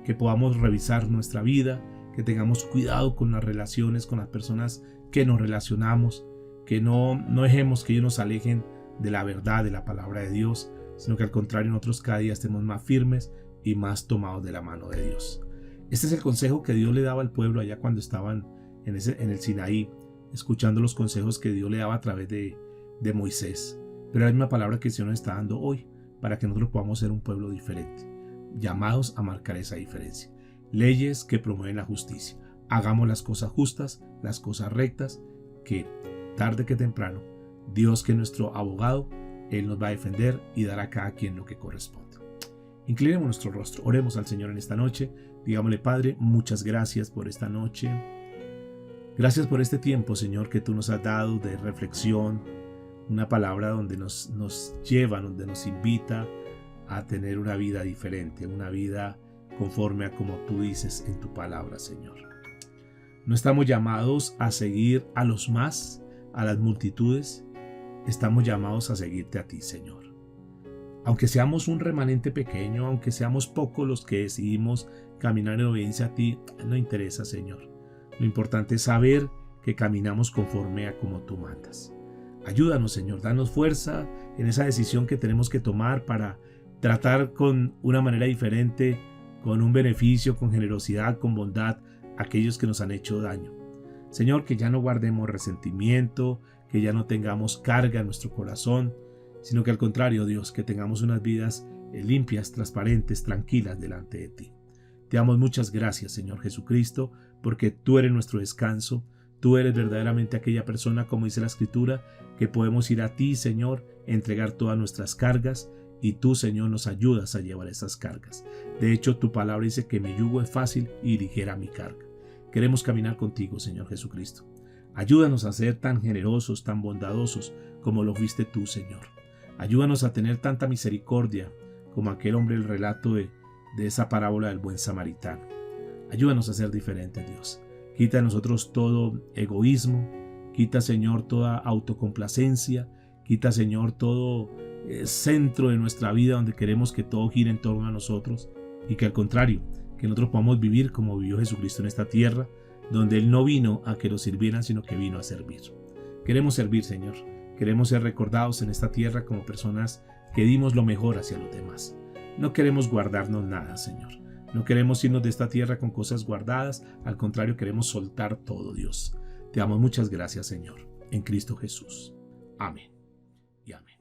que podamos revisar nuestra vida, que tengamos cuidado con las relaciones, con las personas que nos relacionamos, que no dejemos que ellos nos alejen de la verdad, de la palabra de Dios, sino que al contrario nosotros cada día estemos más firmes y más tomados de la mano de Dios. Este es el consejo que Dios le daba al pueblo allá cuando estaban en el Sinaí, escuchando los consejos que Dios le daba a través de Moisés. Pero es la misma palabra que el Señor nos está dando hoy para que nosotros podamos ser un pueblo diferente, llamados a marcar esa diferencia. Leyes que promueven la justicia. Hagamos las cosas justas, las cosas rectas, que tarde que temprano, Dios, que es nuestro abogado, Él nos va a defender y dará a cada quien lo que corresponde. Inclinemos nuestro rostro, oremos al Señor en esta noche. Digámosle: Padre, muchas gracias por esta noche. Gracias por este tiempo, Señor, que tú nos has dado de reflexión, una palabra donde nos lleva, donde nos invita a tener una vida diferente, una vida conforme a como tú dices en tu palabra, Señor. No estamos llamados a seguir a los más, a las multitudes, estamos llamados a seguirte a ti, Señor. Aunque seamos un remanente pequeño, aunque seamos pocos los que decidimos caminar en obediencia a ti, no interesa, Señor. Lo importante es saber que caminamos conforme a como tú mandas. Ayúdanos, Señor, danos fuerza en esa decisión que tenemos que tomar para tratar con una manera diferente, con un beneficio, con generosidad, con bondad, a aquellos que nos han hecho daño. Señor, que ya no guardemos resentimiento, que ya no tengamos carga en nuestro corazón, sino que al contrario, Dios, que tengamos unas vidas limpias, transparentes, tranquilas delante de ti. Te damos muchas gracias, Señor Jesucristo, porque tú eres nuestro descanso. Tú eres verdaderamente aquella persona, como dice la Escritura, que podemos ir a ti, Señor, entregar todas nuestras cargas, y tú, Señor, nos ayudas a llevar esas cargas. De hecho, tu palabra dice que mi yugo es fácil y ligera mi carga. Queremos caminar contigo, Señor Jesucristo. Ayúdanos a ser tan generosos, tan bondadosos como lo fuiste tú, Señor. Ayúdanos a tener tanta misericordia como aquel hombre, el relato de esa parábola del buen samaritano. Ayúdanos a ser diferentes, Dios. Quita de nosotros todo egoísmo, quita, Señor, toda autocomplacencia, quita, Señor, todo centro de nuestra vida donde queremos que todo gire en torno a nosotros, y que al contrario, que nosotros podamos vivir como vivió Jesucristo en esta tierra, donde Él no vino a que lo sirvieran, sino que vino a servir. Queremos servir, Señor. Queremos ser recordados en esta tierra como personas que dimos lo mejor hacia los demás. No queremos guardarnos nada, Señor. No queremos irnos de esta tierra con cosas guardadas. Al contrario, queremos soltar todo, Dios. Te damos muchas gracias, Señor, en Cristo Jesús. Amén y amén.